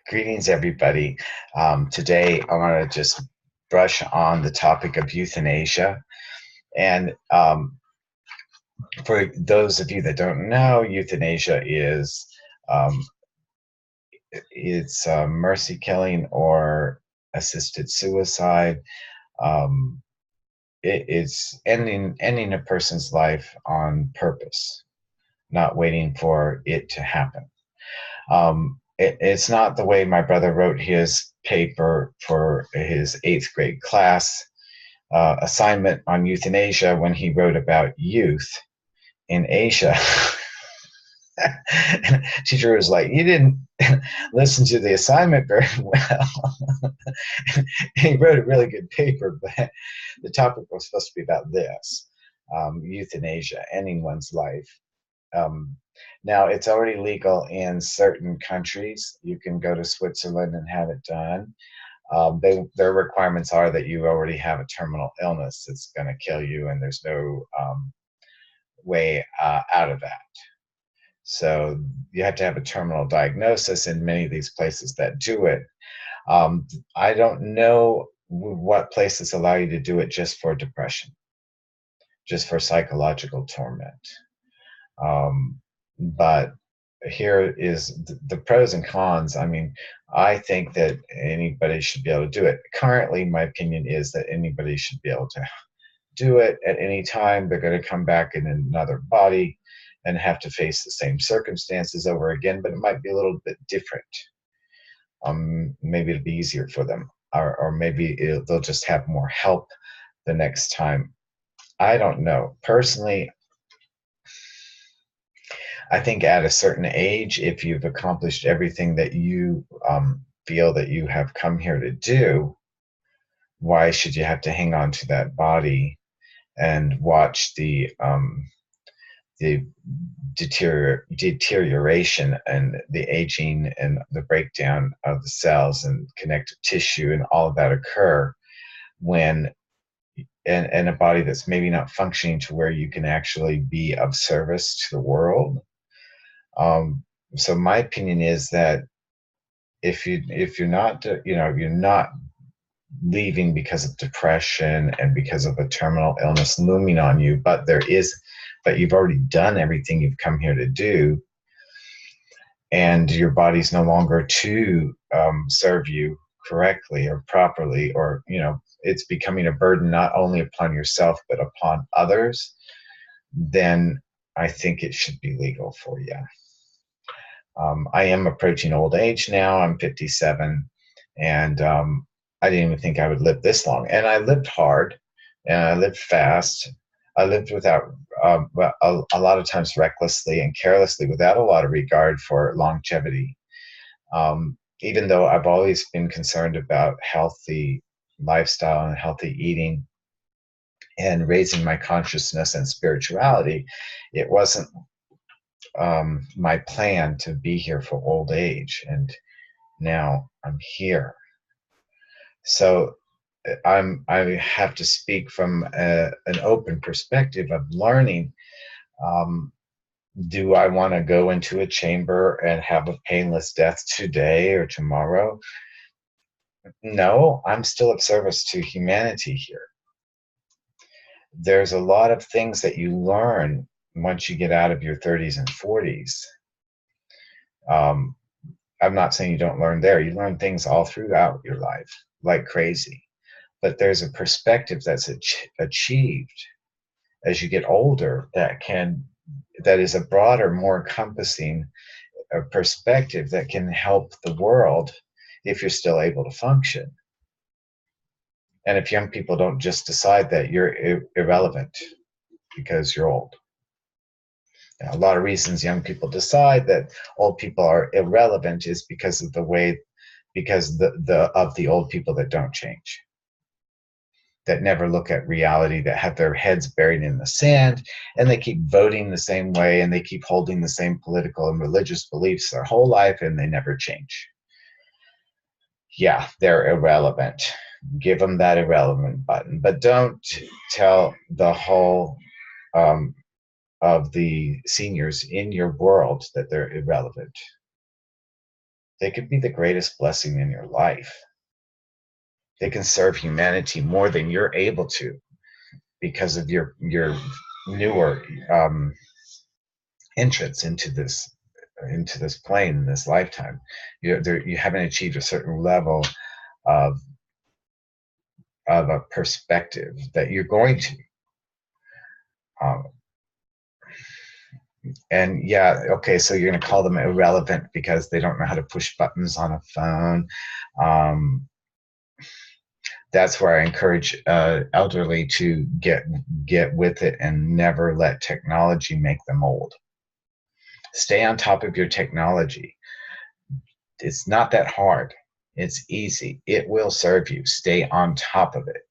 Greetings, everybody. Today, I want to just brush on the topic of euthanasia. And for those of you that don't know, euthanasia is um, it's mercy killing or assisted suicide. Um, it's ending a person's life on purpose, not waiting for it to happen. It's not the way my brother wrote his paper for his eighth grade class assignment on euthanasia when he wrote about youth in Asia. Teacher was like, "You didn't listen to the assignment very well." He wrote a really good paper, but the topic was supposed to be about this euthanasia, ending one's life. Um, Now, it's already legal in certain countries. You can go to Switzerland and have it done. Their requirements are that you already have a terminal illness that's going to kill you, and there's no way out of that. So you have to have a terminal diagnosis in many of these places that do it. I don't know what places allow you to do it just for depression, just for psychological torment. But here is the pros and cons. I mean, I think that anybody should be able to do it. Currently, my opinion is that anybody should be able to do it at any time. They're going to come back in another body and have to face the same circumstances over again, but it might be a little bit different. Maybe it'll be easier for them, or maybe they'll just have more help the next time. I don't know. Personally, I think at a certain age, if you've accomplished everything that you feel that you have come here to do, why should you have to hang on to that body and watch the deterioration and the aging and the breakdown of the cells and connective tissue and all of that occur when in a body that's maybe not functioning to where you can actually be of service to the world? So my opinion is that if you're not you're not leaving because of depression and because of a terminal illness looming on you, but you've already done everything you've come here to do, and your body's no longer to serve you correctly or properly, or it's becoming a burden not only upon yourself but upon others, then I think it should be legal for you. I am approaching old age now. I'm 57, and I didn't even think I would live this long. And I lived hard, and I lived fast. I lived without, a lot of times recklessly and carelessly, without a lot of regard for longevity. Even though I've always been concerned about healthy lifestyle and healthy eating and raising my consciousness and spirituality, it wasn't my plan to be here for old age, and now I'm here. So I have to speak from an open perspective of learning. Um, do I want to go into a chamber and have a painless death today or tomorrow? No, I'm still of service to humanity here. There's a lot of things that you learn once you get out of your 30s and 40s. Um, I'm not saying you don't learn there. You learn things all throughout your life like crazy. But there's a perspective that's achieved as you get older that is a broader, more encompassing perspective that can help the world if you're still able to function. And if young people don't just decide that you're irrelevant because you're old. Now, a lot of reasons young people decide that old people are irrelevant is because of the old people that don't change, that never look at reality, that have their heads buried in the sand, and they keep voting the same way, and they keep holding the same political and religious beliefs their whole life, and they never change. Yeah, they're irrelevant. Give them that irrelevant button, but don't tell the whole of the seniors in your world that they're irrelevant. They could be the greatest blessing in your life. They can serve humanity more than you're able to because of your newer entrance into this plane in this lifetime. You haven't achieved a certain level of a perspective that you're going to. Um, and yeah, okay, so you're going to call them irrelevant because they don't know how to push buttons on a phone. Um, that's where I encourage elderly to get with it and never let technology make them old. Stay on top of your technology. It's not that hard. It's easy. It will serve you. Stay on top of it.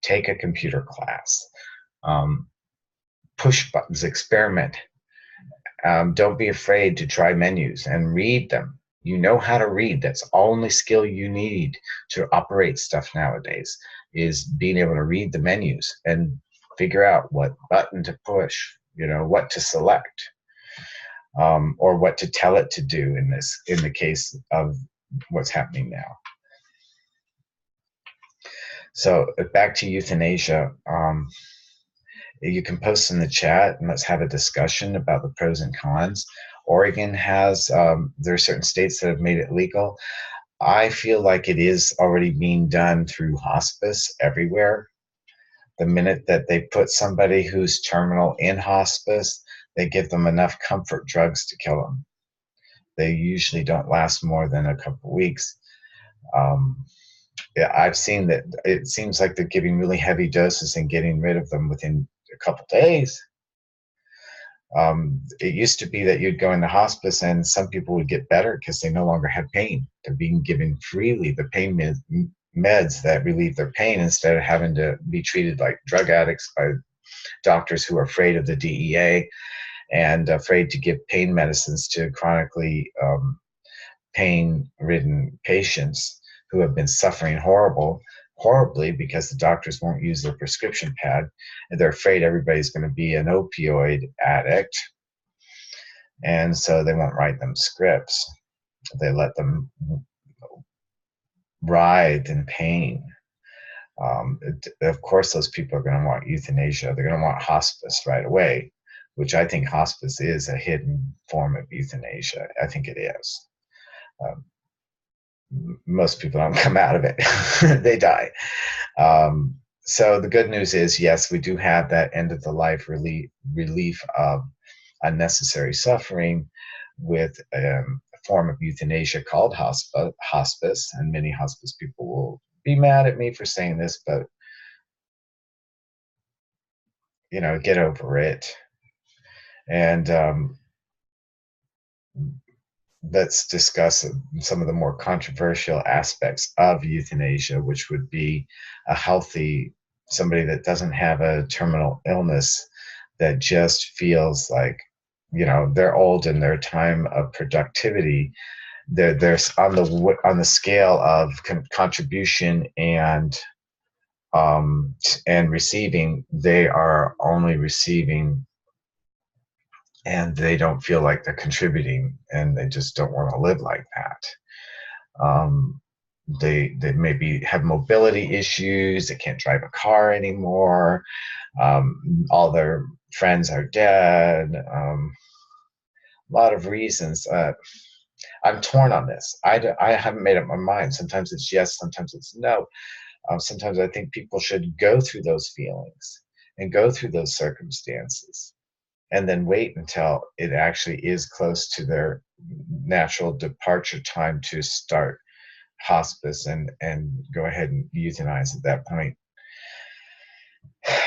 Take a computer class. Push buttons. Experiment. Don't be afraid to try menus and read them. You know how to read. That's the only skill you need to operate stuff nowadays, is being able to read the menus and figure out what button to push, what to select, or what to tell it to do in the case of what's happening now. So back to euthanasia. You can post in the chat and let's have a discussion about the pros and cons. Oregon has, there are certain states that have made it legal. I feel like it is already being done through hospice everywhere. The minute that they put somebody who's terminal in hospice, they give them enough comfort drugs to kill them. They usually don't last more than a couple of weeks. Yeah, I've seen that it seems like they're giving really heavy doses and getting rid of them within a couple days. It used to be that you'd go into hospice and some people would get better because they no longer had pain. They're being given freely the pain meds that relieve their pain instead of having to be treated like drug addicts by doctors who are afraid of the DEA and afraid to give pain medicines to chronically pain-ridden patients who have been suffering horribly because the doctors won't use their prescription pad, and they're afraid everybody's going to be an opioid addict, and so they won't write them scripts. They let them writhe in pain. Of course, those people are going to want euthanasia. They're going to want hospice right away, which I think hospice is a hidden form of euthanasia. I think it is. Most people don't come out of it. They die. So the good news is, yes, we do have that end of the life relief of unnecessary suffering with a form of euthanasia called hospice. And many hospice people will be mad at me for saying this, but get over it. And let's discuss some of the more controversial aspects of euthanasia, which would be somebody that doesn't have a terminal illness, that just feels like, they're old in their time of productivity. They're on the scale of contribution and receiving. They are only receiving, and they don't feel like they're contributing, and they just don't want to live like that. They maybe have mobility issues. They can't drive a car anymore. All their friends are dead. A lot of reasons. I'm torn on this. I haven't made up my mind. Sometimes it's yes, sometimes it's no. Sometimes I think people should go through those feelings and go through those circumstances, and then wait until it actually is close to their natural departure time to start hospice and go ahead and euthanize at that point.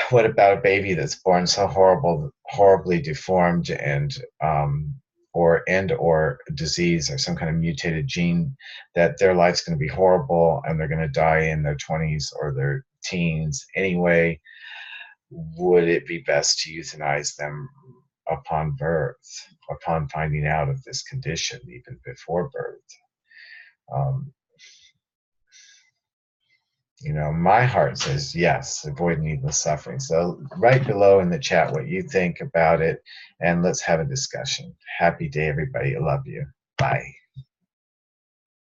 What about a baby that's born so horribly deformed and or disease or some kind of mutated gene that their life's going to be horrible and they're going to die in their 20s or their teens anyway? Would it be best to euthanize them upon birth, upon finding out of this condition, even before birth? My heart says yes, avoid needless suffering. So write below in the chat what you think about it, and let's have a discussion. Happy day, everybody. I love you. Bye.